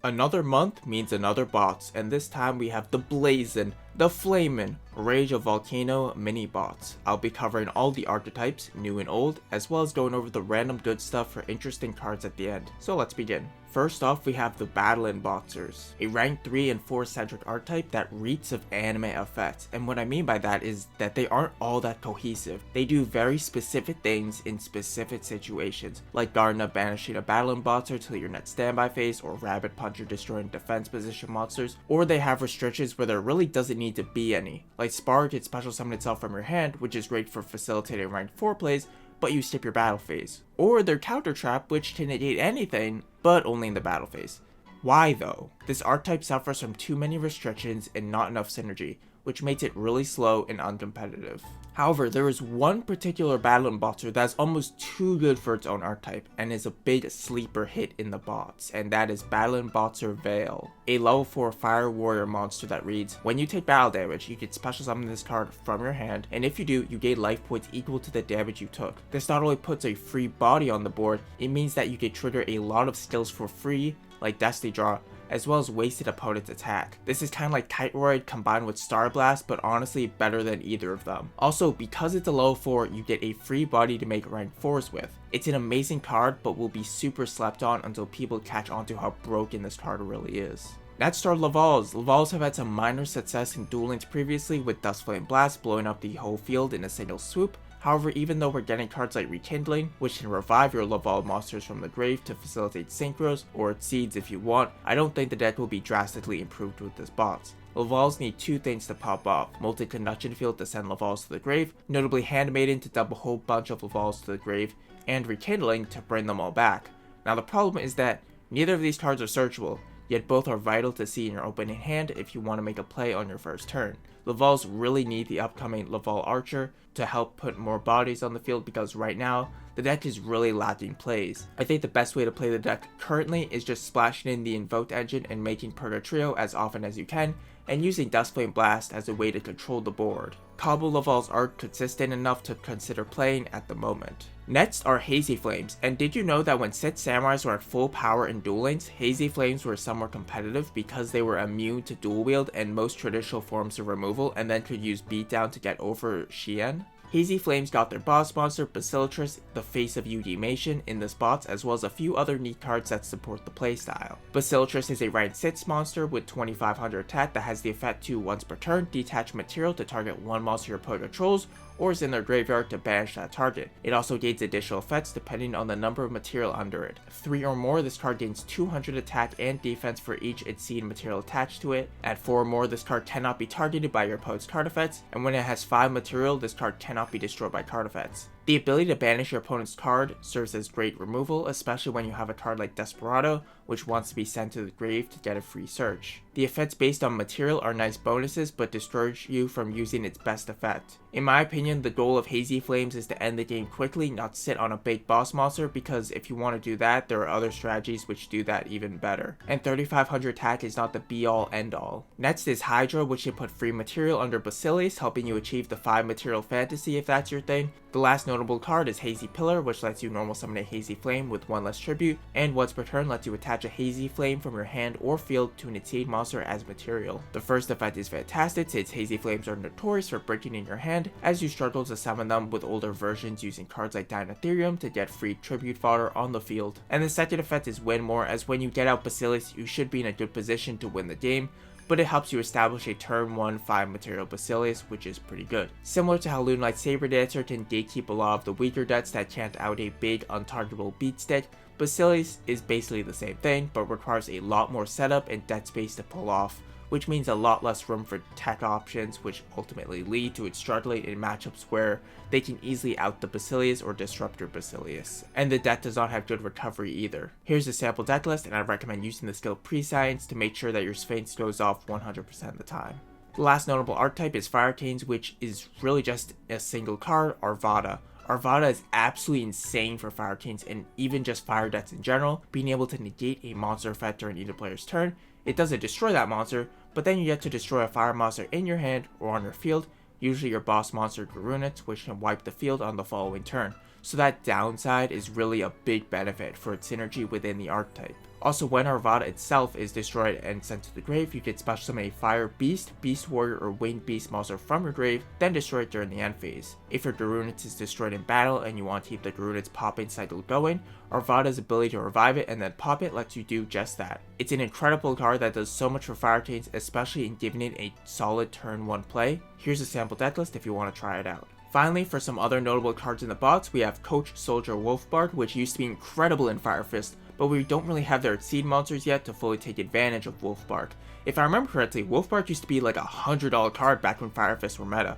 Another month means another bots, and this time we have the Blazin', the Flamin', Rage of Volcano mini bots. I'll be covering all the archetypes, new and old, as well as going over the random good stuff for interesting cards at the end. So let's begin. First off, we have the BATTLIN boxers, a rank 3 and 4 centric archetype that reeks of anime effects, and what I mean by that is that they aren't all that cohesive. They do very specific things in specific situations, like Gardener banishing a BATTLIN boxer till your next standby phase, or Rabbit Puncher destroying defense position monsters, or they have restrictions where there really doesn't need to be any, like Spark can special summon itself from your hand, which is great for facilitating rank 4 plays, but you skip your battle phase. Or their counter trap, which can negate anything, but only in the battle phase. Why though? This archetype suffers from too many restrictions and not enough synergy, which makes it really slow and uncompetitive. However, there is one particular BATTLIN boxer that's almost too good for its own archetype, and is a big sleeper hit in the bots, and that is BATTLIN boxer Veil, a level 4 fire warrior monster that reads, when you take battle damage, you can special summon this card from your hand, and if you do, you gain life points equal to the damage you took. This not only puts a free body on the board, it means that you can trigger a lot of skills for free, like Destiny Draw, as well as wasted opponent's attack. This is kind of like Tightroid combined with Star Blast, but honestly better than either of them. Also, because it's a level 4, you get a free body to make rank 4s with. It's an amazing card, but will be super slept on until people catch on to how broken this card really is. Next are LAVALs. LAVALs have had some minor success in Duel Links previously, with DUSTFLAME Blast blowing up the whole field in a single swoop. However, even though we're getting cards like Rekindling, which can revive your LAVAL monsters from the grave to facilitate synchros, or seeds if you want, I don't think the deck will be drastically improved with this bots. LAVALs need two things to pop off: multi-conduction field to send LAVALs to the grave, notably Handmaiden to dump a whole bunch of LAVALs to the grave, and Rekindling to bring them all back. Now the problem is that neither of these cards are searchable, yet both are vital to see in your opening hand if you want to make a play on your first turn. LAVALs really need the upcoming LAVAL Archer to help put more bodies on the field, because right now, the deck is really lacking plays. I think the best way to play the deck currently is just splashing in the Invoked engine and making Purgatrio as often as you can, and using DUSTFLAME Blast as a way to control the board. Combo LAVALs aren't consistent enough to consider playing at the moment. Next are HAZY Flames, and did you know that when Sith Samurais were at full power in Duel Links, HAZY Flames were somewhat competitive because they were immune to dual wield and most traditional forms of removal, and then could use beatdown to get over Shien? HAZY Flames got their boss monster, Basilitrus, the face of Udimation, in this bots, as well as a few other neat cards that support the playstyle. Basilitrus is a rank 6 monster with 2500 attack that has the effect to, once per turn, detach material to target one monster your opponent controls, or is in their graveyard to banish that target. It also gains additional effects depending on the number of material under it. 3 or more, this card gains 200 attack and defense for each Exceed material attached to it. At 4 or more, this card cannot be targeted by your opponent's card effects, and when it has 5 material, this card cannot be destroyed by card effects. The ability to banish your opponent's card serves as great removal, especially when you have a card like Desperado, which wants to be sent to the grave to get a free search. The effects based on material are nice bonuses, but discourage you from using its best effect. In my opinion, the goal of HAZY Flames is to end the game quickly, not sit on a big boss monster, because if you want to do that, there are other strategies which do that even better. And 3500 attack is not the be all end all. Next is HYDRA, which can put free material under Basilius, helping you achieve the 5 material fantasy if that's your thing. The last notable card is HAZY Pillar, which lets you normal summon a HAZY Flame with 1 less tribute, and once per turn lets you attach a HAZY Flame from your hand or field to an Exceed monster as material. The first effect is fantastic since HAZY Flames are notorious for breaking in your hand, as you struggle to summon them with older versions using cards like Dinotherium to get free tribute fodder on the field. And the second effect is Win More, as when you get out Basilius, you should be in a good position to win the game, but it helps you establish a turn 1 5 material Basilius, which is pretty good. Similar to how Lunelight Saber Dancer can gatekeep a lot of the weaker decks that can't out a big untargetable beat stick, Basilius is basically the same thing, but requires a lot more setup and deck space to pull off, which means a lot less room for tech options, which ultimately lead to it struggling in matchups where they can easily out the Basilius or disrupt your Basilius. And the deck does not have good recovery either. Here's a sample deck list, and I recommend using the skill Prescience to make sure that your SPHYNX goes off 100% of the time. The last notable archetype is Fire Canes, which is really just a single card, ARVATA. ARVATA is absolutely insane for Fire Canes and even just fire decks in general, being able to negate a monster effect during either player's turn. It doesn't destroy that monster, but then you get to destroy a fire monster in your hand or on your field, usually your boss monster Garunix, which can wipe the field on the following turn. So that downside is really a big benefit for its synergy within the archetype. Also, when ARVATA itself is destroyed and sent to the grave, you can special summon a Fire Beast, Beast Warrior, or Winged Beast monster from your grave, then destroy it during the end phase. If your Darunids is destroyed in battle and you want to keep the Darunids popping cycle going, ARVATA's ability to revive it and then pop it lets you do just that. It's an incredible card that does so much for Fire Chains, especially in giving it a solid turn 1 play. Here's a sample deck list if you want to try it out. Finally, for some other notable cards in the bots, we have Coach Soldier WOLFBARK, which used to be incredible in Fire Fist, but we don't really have their Exceed monsters yet to fully take advantage of WOLFBARK. If I remember correctly, WOLFBARK used to be like a $100 card back when Fire Fist were meta.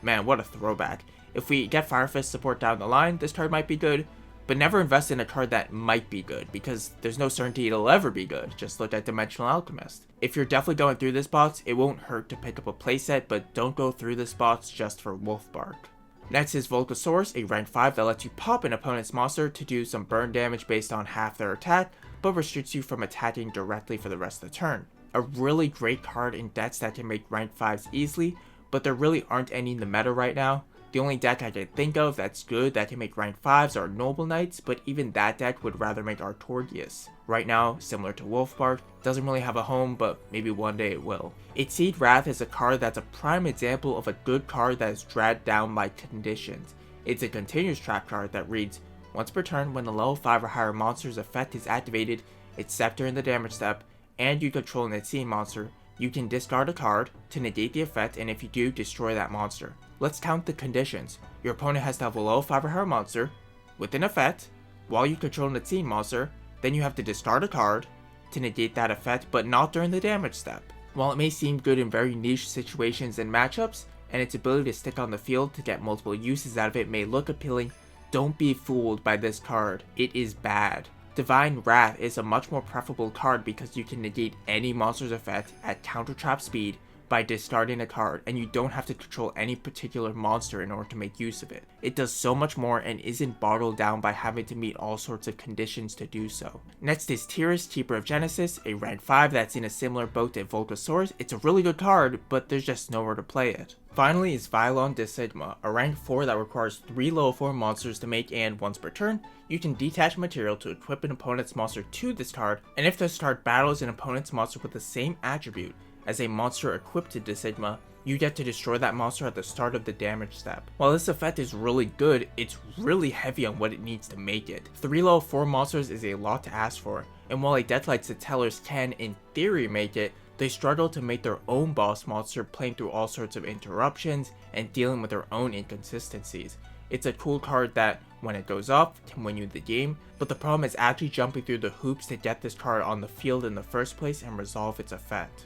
Man, what a throwback. If we get Fire Fist support down the line, this card might be good, but never invest in a card that might be good, because there's no certainty it'll ever be good. Just look at Dimensional Alchemist. If you're definitely going through this bots, it won't hurt to pick up a playset, but don't go through this bots just for WOLFBARK. Next is VOLCASAURUS, a rank 5 that lets you pop an opponent's monster to do some burn damage based on half their attack, but restricts you from attacking directly for the rest of the turn. A really great card in decks that can make rank 5s easily, but there really aren't any in the meta right now. The only deck I can think of that's good that can make rank 5s are Noble Knights, but even that deck would rather make Artorias. Right now, similar to WOLFBARK, doesn't really have a home, but maybe one day it will. Exceed Wrath is a card that's a prime example of a good card that is dragged down by conditions. It's a continuous trap card that reads, once per turn when a level 5 or higher monster's effect is activated, except during the damage step, and you control an Exceed monster, you can discard a card to negate the effect, and if you do, destroy that monster. Let's count the conditions. Your opponent has to have a level 5 or higher monster with an effect while you control an Exceed monster, then you have to discard a card to negate that effect, but not during the damage step. While it may seem good in very niche situations and matchups, and its ability to stick on the field to get multiple uses out of it may look appealing, don't be fooled by this card. It is bad. Divine Wrath is a much more preferable card because you can negate any monster's effect at counter trap speed by discarding a card, and you don't have to control any particular monster in order to make use of it. It does so much more and isn't bottled down by having to meet all sorts of conditions to do so. Next is TIRAS, Keeper of Genesis, a rank 5 that's in a similar boat to VOLCASAURUS. It's a really good card, but there's just nowhere to play it. Finally is VYLON DESIGMA, a rank 4 that requires 3 level 4 monsters to make, and once per turn, you can detach material to equip an opponent's monster to this card, and if this card battles an opponent's monster with the same attribute as a monster equipped to DESIGMA, you get to destroy that monster at the start of the damage step. While this effect is really good, it's really heavy on what it needs to make it. 3 level 4 monsters is a lot to ask for, and while a deck like Tellers can, in theory, make it, they struggle to make their own boss monster playing through all sorts of interruptions and dealing with their own inconsistencies. It's a cool card that, when it goes off, can win you the game, but the problem is actually jumping through the hoops to get this card on the field in the first place and resolve its effect.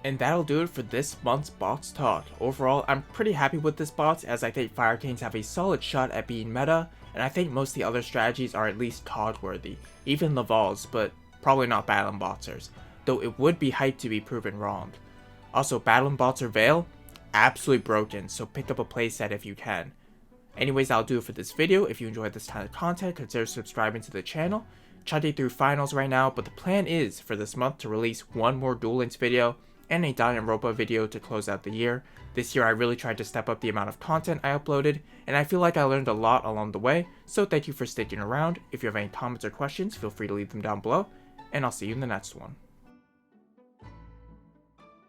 And that'll do it for this month's bots talk. Overall, I'm pretty happy with this bots, as I think Fire Chains have a solid shot at being meta, and I think most of the other strategies are at least COD worthy, even LAVAL's, but probably not BATTLIN botsers, though it would be hyped to be proven wrong. Also, BATTLIN bots or Veil, absolutely broken, so pick up a playset if you can. Anyways, that'll do it for this video. If you enjoyed this kind of content, consider subscribing to the channel. Chugging through finals right now, but the plan is for this month to release one more Duel Links video and a Danganronpa video to close out the year. This year I really tried to step up the amount of content I uploaded, and I feel like I learned a lot along the way, so thank you for sticking around. If you have any comments or questions, feel free to leave them down below, and I'll see you in the next one.